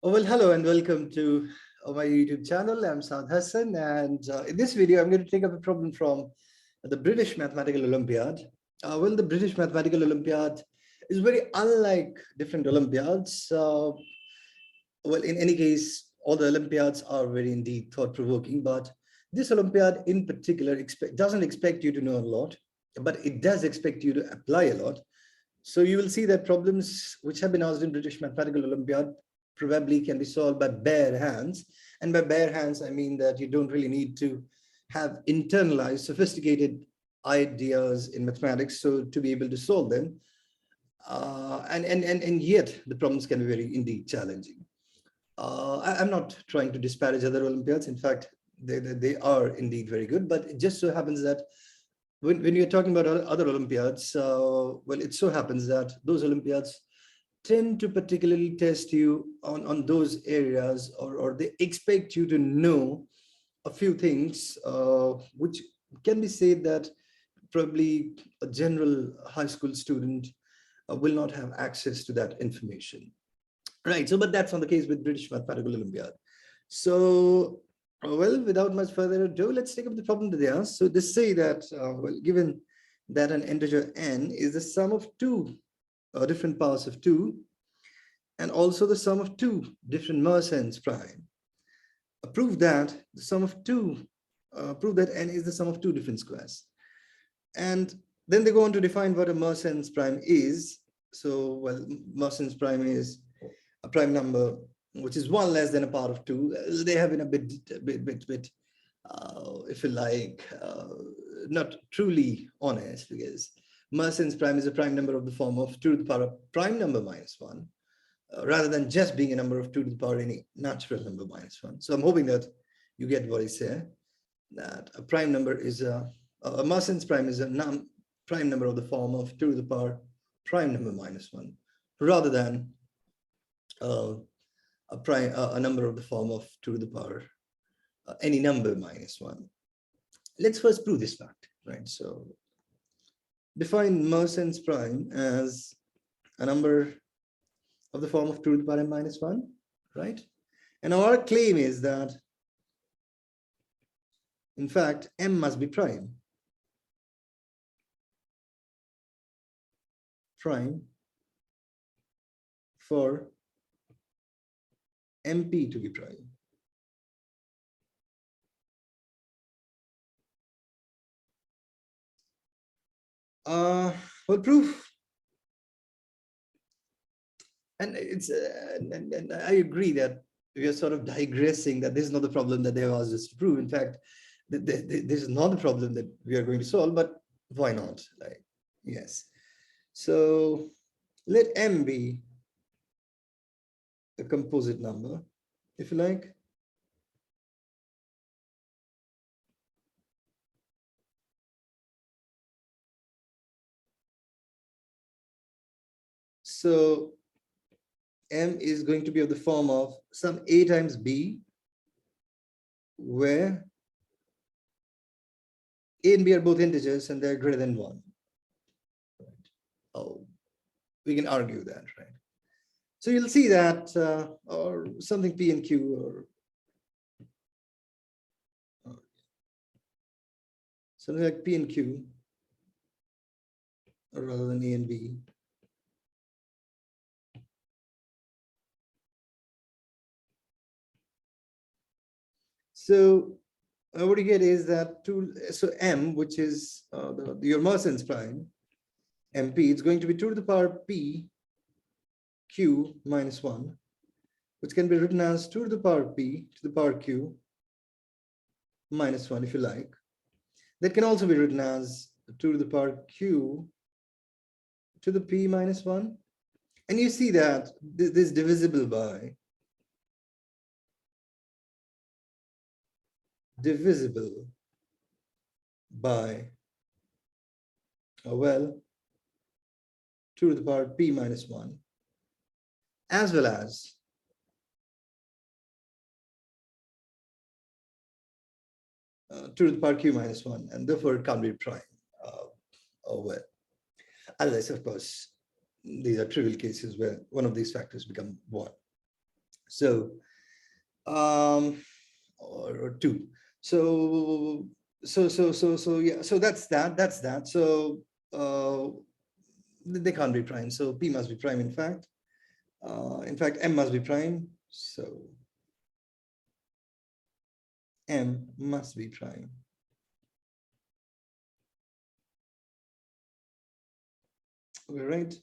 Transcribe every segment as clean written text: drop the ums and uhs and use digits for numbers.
Well, hello and welcome to my YouTube channel. I'm Saad Hassan, and in this video, I'm going to take up a problem from the British Mathematical Olympiad. The British Mathematical Olympiad is very unlike different Olympiads. In any case, all the Olympiads are very indeed thought-provoking, but this Olympiad in particular doesn't expect you to know a lot, but it does expect you to apply a lot. So you will see that problems which have been asked in British Mathematical Olympiad probably can be solved by bare hands. And by bare hands, I mean that you don't really need to have internalized sophisticated ideas in mathematics so to be able to solve them. And yet the problems can be very indeed challenging. I'm not trying to disparage other Olympiads. In fact, they are indeed very good, but it just so happens that when you're talking about other Olympiads, it so happens that those Olympiads tend to particularly test you on those areas, or they expect you to know a few things, which can be said that probably a general high school student will not have access to that information. Right, but that's not the case with British Mathematical Olympiad. So, without much further ado, let's take up the problem that they asked. So they say that, given that an integer n is the sum of two different powers of 2, and also the sum of two different Mersenne prime. Prove that n is the sum of two different squares. And then they go on to define what a Mersenne prime is. So, Mersenne prime is a prime number which is 1 less than a power of 2. They have been a bit, if you like, not truly honest, because Mersenne prime is a prime number of the form of 2 to the power of prime number minus 1, rather than just being a number of 2 to the power any natural number minus 1. So I'm hoping that you get what I say, that a prime number is a Mersenne prime is a prime number of the form of 2 to the power prime number minus 1, rather than a number of the form of 2 to the power any number minus 1. Let's first prove this fact, right? So define Mersenne prime as a number of the form of 2 to the power n minus 1, right? And our claim is that, in fact, m must be prime for MP to be prime. Proof. And it's and I agree that we are sort of digressing, that this is not the problem that they have asked us to prove. In fact, this is not the problem that we are going to solve, but why not? Like, yes. So let m be a composite number, if you like. So m is going to be of the form of some a times b, where a and b are both integers and they're greater than 1. Right. Oh, we can argue that, right? So you'll see that, or something p and q, or something like p and q, or rather than a and b. So what you get is that so m, which is your Mersenne prime, mp, it's going to be 2 to the power p q minus 1, which can be written as 2 to the power p to the power q minus 1, if you like. That can also be written as 2 to the power q to the p minus 1. And you see that this is divisible by 2 to the power p minus 1, as well as 2 to the power q minus 1, and therefore it can't be prime. Unless, of course, these are trivial cases where one of these factors become 1. So, or 2. So yeah, so that's that. So they can't be prime. So P must be prime, in fact. M must be prime. So M must be prime. Okay, right?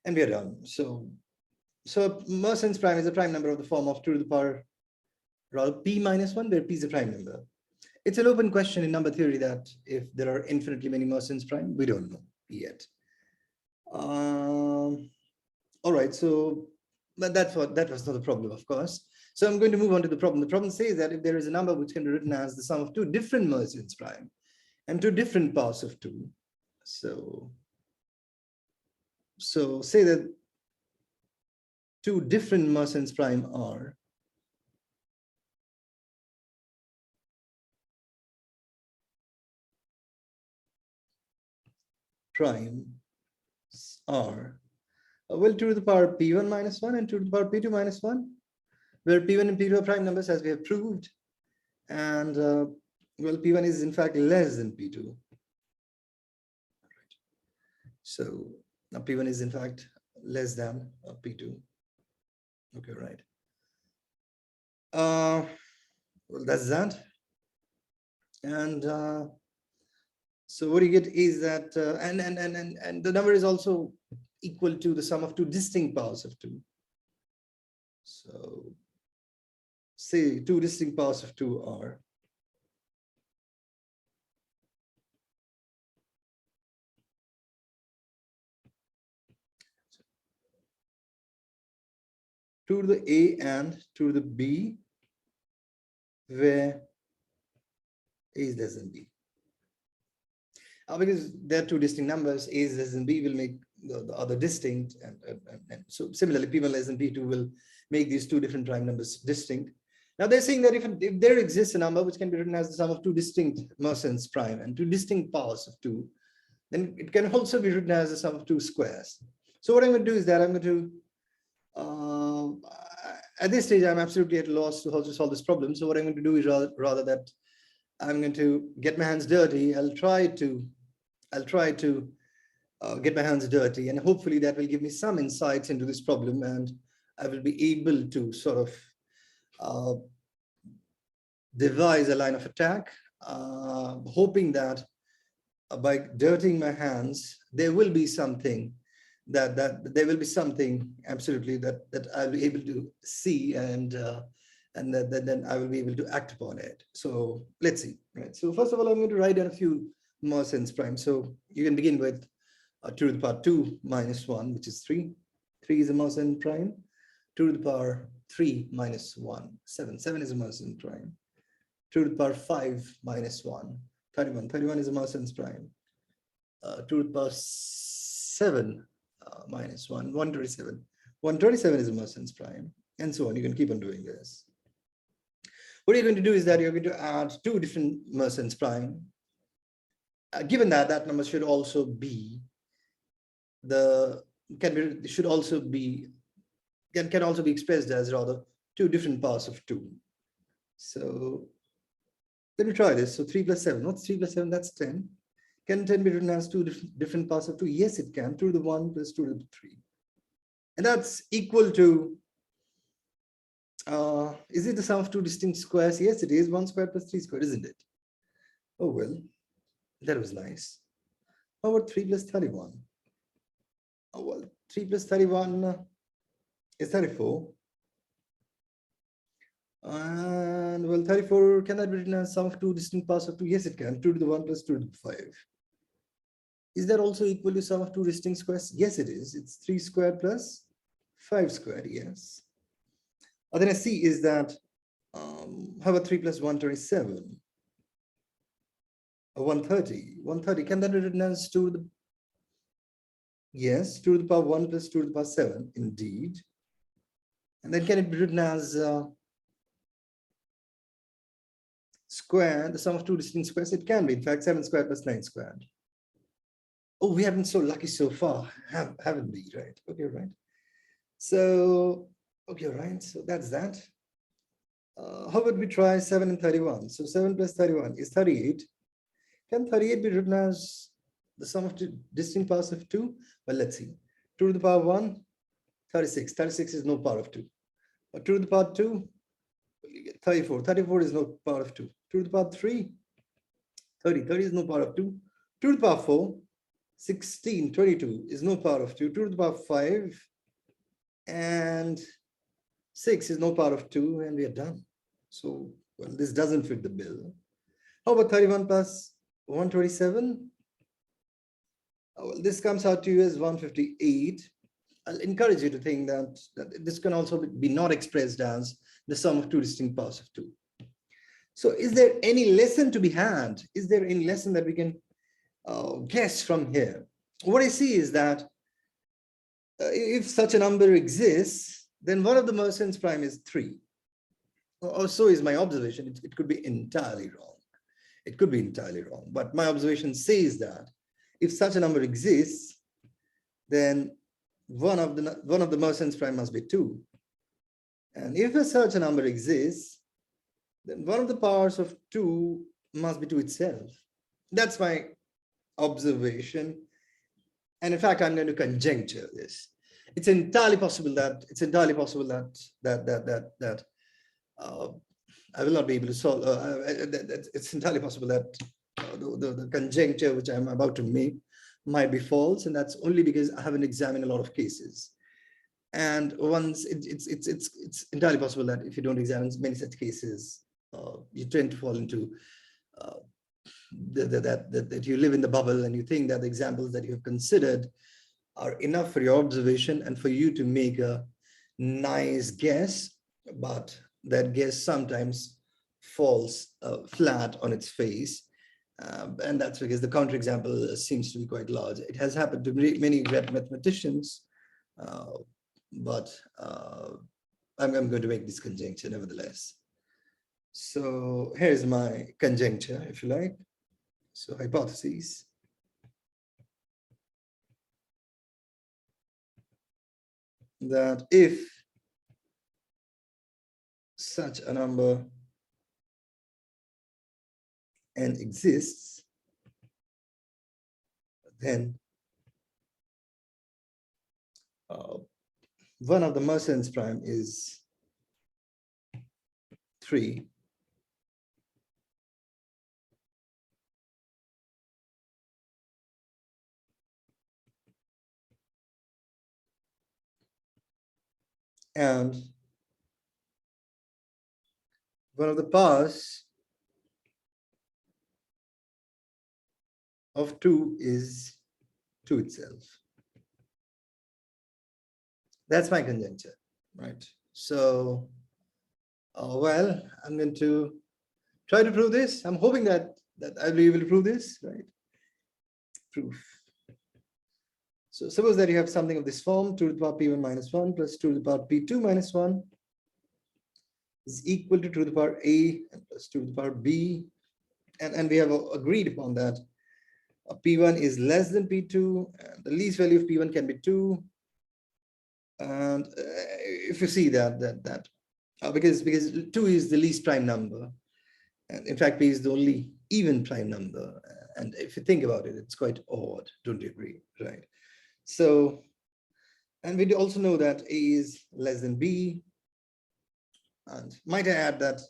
And we are done. So Merson's prime is a prime number of the form of 2 to the power rather P minus 1, where P is a prime number. It's an open question in number theory that if there are infinitely many Merson's prime, we don't know yet. All right, so but that was not the problem, of course. So I'm going to move on to the problem. The problem says that if there is a number which can be written as the sum of 2 different Merson's prime and 2 different powers of 2. So say that 2 different Merson's prime are prime are, well, 2 to the power p1 minus 1 and 2 to the power p2 minus 1, where p1 and p2 are prime numbers, as we have proved. And well, p1 is in fact less than p2. So now p1 is in fact less than p2. Okay, right. Well, that's that. And so what you get is that, and the number is also equal to the sum of 2 distinct powers of 2. So say 2 distinct powers of 2 are 2 to the A and 2 to the B, where A is less than B. Because there are 2 distinct numbers, A is less than B will make the other distinct, and so similarly P1 less than P2 will make these 2 different prime numbers distinct. Now they're saying that if there exists a number which can be written as the sum of 2 distinct Merson's prime and 2 distinct powers of 2, then it can also be written as the sum of 2 squares. So what I'm going to do is that I'm going to, at this stage, I'm absolutely at a loss to how to solve this problem. So what I'm going to do is rather that I'm going to get my hands dirty. I'll try to get my hands dirty, and hopefully that will give me some insights into this problem, and I will be able to sort of devise a line of attack, hoping that by dirtying my hands, there will be something that there will be something absolutely that I'll be able to see, and then I will be able to act upon it. So let's see, right? So first of all, I'm going to write down a few Merson's prime. So you can begin with 2 to the power 2 minus 1, which is 3. 3 is a Merson's prime. 2 to the power 3 minus 1, 7. 7 is a Merson's prime. 2 to the power 5 minus 1, 31. 31 is a Merson's prime. 2 to the power 7 minus 1, 127. 127 is a Merson's prime, and so on. You can keep on doing this. What you're going to do is that you're going to add 2 different Merson's prime. Given that that number should also be can also be expressed as rather 2 different powers of 2. So let me try this. So 3 plus 7. What's 3 plus 7? That's 10. Can 10 be written as 2 different powers of 2? Yes, it can. 2 to the 1 plus 2 to the 3. And that's equal to, is it the sum of 2 distinct squares? Yes, it is. 1 squared plus 3 squared, isn't it? Oh, well, that was nice. How about 3 plus 31? Oh, well, 3 plus 31 is 34. And well, 34, can that be written as sum of 2 distinct powers of 2? Yes, it can. 2 to the 1 plus 2 to the 5. Is that also equal to sum of 2 distinct squares? Yes, it is. It's 3 squared plus 5 squared, yes. Then I see is that, how about 3 plus 127? 130. 130, can that be written as 2 to the, yes, 2 to the power 1 plus 2 to the power 7, indeed. And then can it be written as square, the sum of 2 distinct squares? It can be, in fact, 7 squared plus 9 squared. Oh, we haven't so lucky so far, haven't we, right? Okay, right. So Okay, right. So that's that. How about we try 7 and 31? So 7 plus 31 is 38. Can 38 be written as the sum of two distinct powers of 2? Well, let's see. 2 to the power 1, 36. 36 is no power of 2. Or 2 to the power 2, you get 34. 34 is no power of 2. 2 to the power 3, 30. 30 is no power of 2. 2 to the power 4, 16. 22 is no power of 2. 2 to the power 5, and 6 is no power of 2, and we are done. So, well, this doesn't fit the bill. How about 31 plus 127? Well, this comes out to you as 158. I'll encourage you to think that this can also be not expressed as the sum of two distinct powers of 2. So is there any lesson to be had? Is there any lesson that we can guess from here? What I see is that if such a number exists, then one of the Merson's prime is 3. Or so is my observation. It could be entirely wrong. It could be entirely wrong. But my observation says that if such a number exists, then one of the Merson's prime must be 2. And if such a number exists, then one of the powers of 2 must be 2 itself. That's my observation. And in fact, I'm going to conjecture this. It's entirely possible that I will not be able to solve. It's entirely possible that the conjecture which I'm about to make might be false, and that's only because I haven't examined a lot of cases. And once it's entirely possible that if you don't examine many such cases, you tend to fall into that you live in the bubble and you think that the examples that you have considered are enough for your observation and for you to make a nice guess, but that guess sometimes falls flat on its face. And that's because the counterexample seems to be quite large. It has happened to many great mathematicians, but I'm going to make this conjecture nevertheless. So here's my conjecture, if you like. So hypotheses. That if such a number n exists, then one of the Merson's prime is 3. And one of the powers of 2 is 2 itself. That's my conjecture, right? So, well, I'm going to try to prove this. I'm hoping that I'll be able to prove this, right? Proof. So suppose that you have something of this form, 2 to the power p1 minus 1 plus 2 to the power p2 minus 1 is equal to 2 to the power a and plus 2 to the power b. And we have agreed upon that p1 is less than p2, and the least value of p1 can be 2. And if you see that because 2 is the least prime number, and in fact p is the only even prime number, and if you think about it, it's quite odd, don't you agree, right? So, and we also know that a is less than b, and might I add that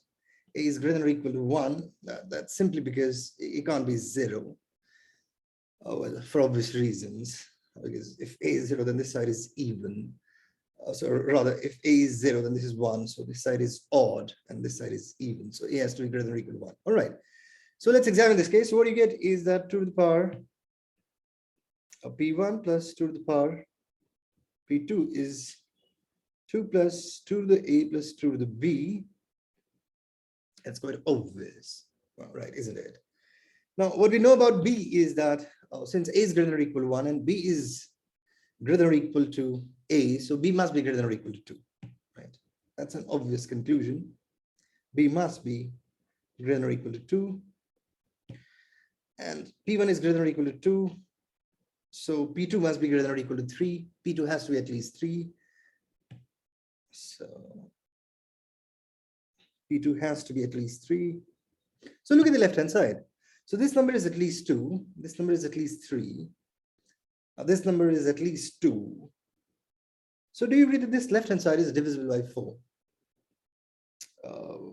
a is greater than or equal to 1. That's simply because it can't be 0. Oh, well, for obvious reasons, because if a is 0, then this side is even. So rather, if a is 0, then this is 1. So this side is odd and this side is even. So a has to be greater than or equal to 1. All right. So let's examine this case. So what you get is that 2 to the power of p1 plus 2 to the power p2 is 2 plus 2 to the a plus 2 to the b. That's quite obvious, right? Isn't it? Now, what we know about b is that since a is greater than or equal to 1 and b is greater than or equal to a, so b must be greater than or equal to 2, right? That's an obvious conclusion. B must be greater than or equal to 2. And p1 is greater than or equal to 2. So p2 must be greater than or equal to 3. P2 has to be at least 3. So P2 has to be at least 3. So look at the left-hand side. So this number is at least 2. This number is at least 3. This number is at least 2. So do you agree that this left-hand side is divisible by 4?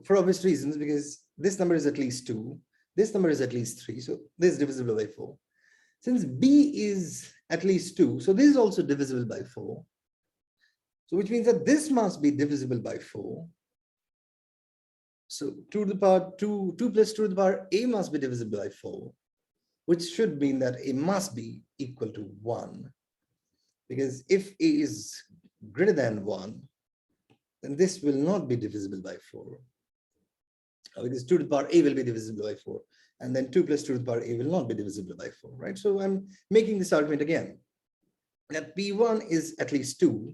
For obvious reasons, because this number is at least 2. This number is at least 3. So this is divisible by 4. Since B is at least 2, so this is also divisible by 4. So which means that this must be divisible by 4. So 2 to the power 2 plus 2 to the power A must be divisible by 4, which should mean that A must be equal to 1. Because if A is greater than 1, then this will not be divisible by 4. Because 2 to the power A will be divisible by 4. And then 2 plus 2 to the power A will not be divisible by 4, right? So I'm making this argument again. That P1 is at least 2.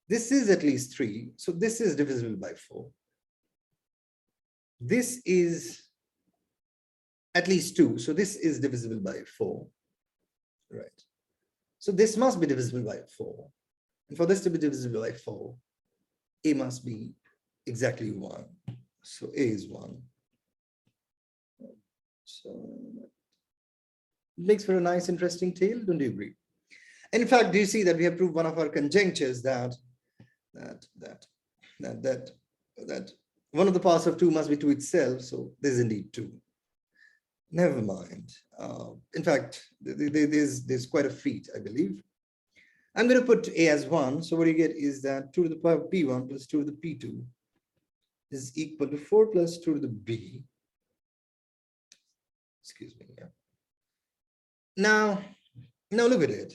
This is at least 3. So this is divisible by 4. This is at least 2. So this is divisible by 4, right? So this must be divisible by 4. And for this to be divisible by 4, A must be exactly 1. So A is 1. So it makes for a nice, interesting tale, don't you agree? And in fact, do you see that we have proved one of our conjectures that one of the parts of 2 must be 2 itself. So this is indeed 2. Never mind. In fact, there's quite a feat, I believe. I'm going to put A as 1. So what you get is that 2 to the power P1 plus 2 to the P2 is equal to 4 plus 2 to the B. Excuse me. Yeah. Now look at it.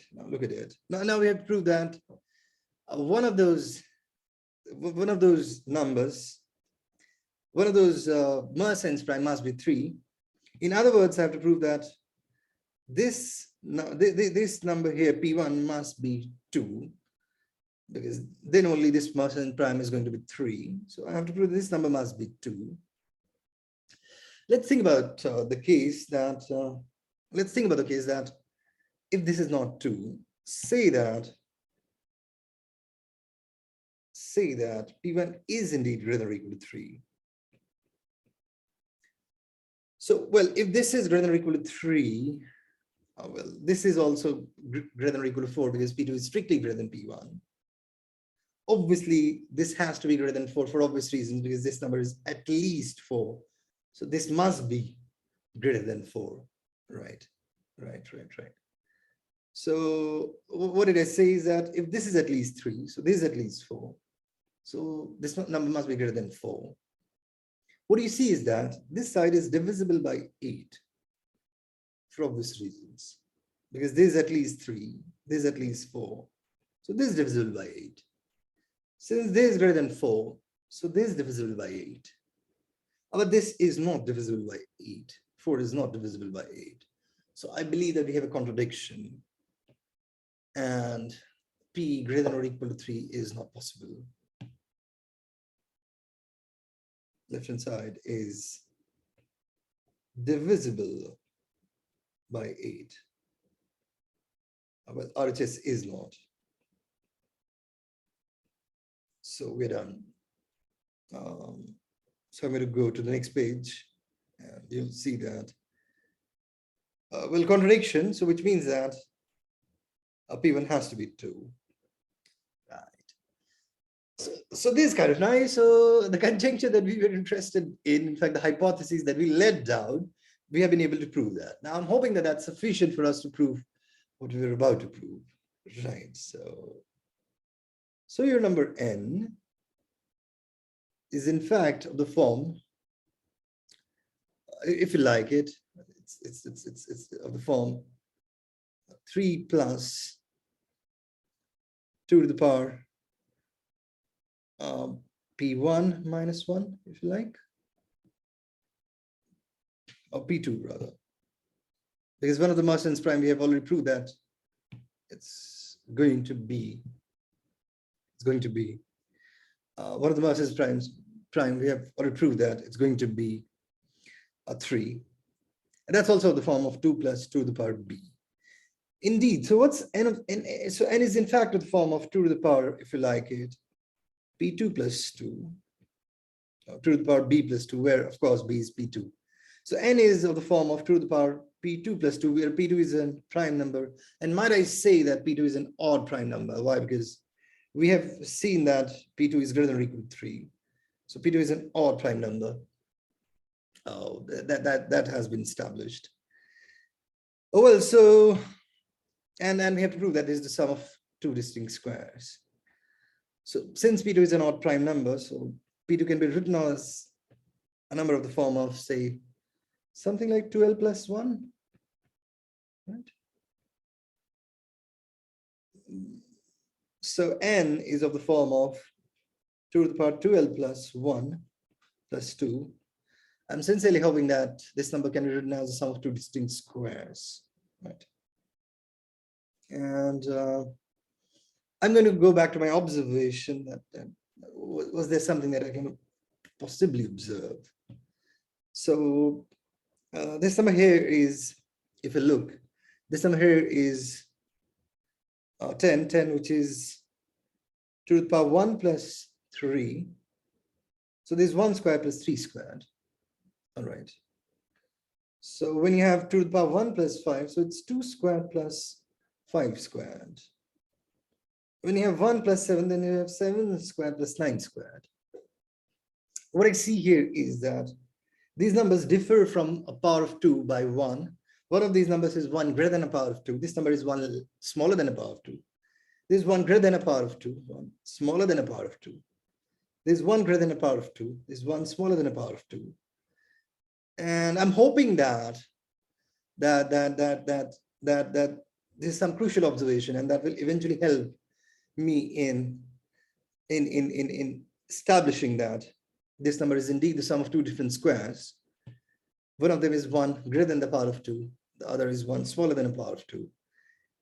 Now we have proved that one of those numbers, one of those Mersenne prime must be 3. In other words, I have to prove that this number here, P1, must be 2, because then only this Mersenne prime is going to be 3. So I have to prove this number must be 2. Let's think about the case that if this is not 2, say that P1 is indeed greater than or equal to 3. So, well, if this is greater than or equal to 3, well, this is also greater than or equal to 4 because P2 is strictly greater than P1. Obviously, this has to be greater than 4 for obvious reasons because this number is at least 4. So this must be greater than 4, right? So what did I say is that if this is at least 3, so this is at least 4. So this number must be greater than 4. What you see is that this side is divisible by 8 for obvious reasons. Because this is at least 3, this is at least 4. So this is divisible by 8. Since this is greater than 4, so this is divisible by 8. But this is not divisible by 8. 4 is not divisible by 8. So I believe that we have a contradiction. And P greater than or equal to 3 is not possible. Left-hand side is divisible by 8. Well, RHS is not. So we're done. So I'm going to go to the next page and you'll see that, well, contradiction. So which means that P1 has to be 2. Right. So this is kind of nice. So the conjecture that we were interested in fact, the hypothesis that we led down, we have been able to prove that. Now I'm hoping that that's sufficient for us to prove what we were about to prove. Right. So your number n is in fact of the form, if you like it, it's of the form 3 plus 2 to the power P1 minus 1, if you like, or P2 rather, because one of the Mersenne prime we have already proved that it's going to be one of the Mersenne prime we have already proved that it's going to be a 3, and that's also the form of 2 plus 2 to the power b. Indeed, so what's n of n? So n is in fact the form of 2 to the power, if you like it, p2 plus 2 to the power b plus 2, where of course b is p2. So n is of the form of 2 to the power p2 plus 2, where p2 is a prime number. And might I say that p2 is an odd prime number? Why? Because we have seen that p2 is greater than or equal to 3. So p2 is an odd prime number. Oh, that has been established. Oh, well, so, and we have to prove that this is the sum of two distinct squares. So since p2 is an odd prime number, so p2 can be written as a number of the form of, say, something like 2l plus 1, right? So n is of the form of 2 to the power 2l plus 1 plus 2. I'm sincerely hoping that this number can be written as a sum of two distinct squares, right? And I'm going to go back to my observation that was there something that I can possibly observe. So this number here is, if you look, this number here is 10, which is 2 to the power 1 plus 3. So this is 1 squared plus 3 squared. All right. So when you have 2 to the power 1 plus 5, so it's 2 squared plus 5 squared. When you have 1 plus 7, then you have 7 squared plus 9 squared. What I see here is that these numbers differ from a power of 2 by 1. One of these numbers is 1 greater than a power of 2. This number is 1 smaller than a power of 2. This is 1 greater than a power of 2, 1 smaller than a power of 2. This is 1 greater than a power of 2. This is 1 smaller than a power of 2. And I'm hoping that this is some crucial observation, and that will eventually help me in establishing that this number is indeed the sum of two different squares. One of them is 1 greater than the power of 2. The other is 1 smaller than a power of 2.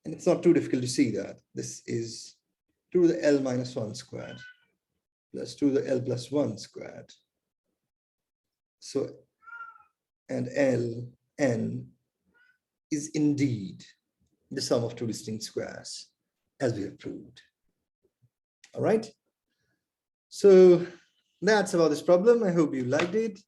And it's not too difficult to see that. This is 2 to the L minus 1 squared plus 2 to the L plus 1 squared. So, and Ln is indeed the sum of two distinct squares, as we have proved. All right. So that's about this problem. I hope you liked it.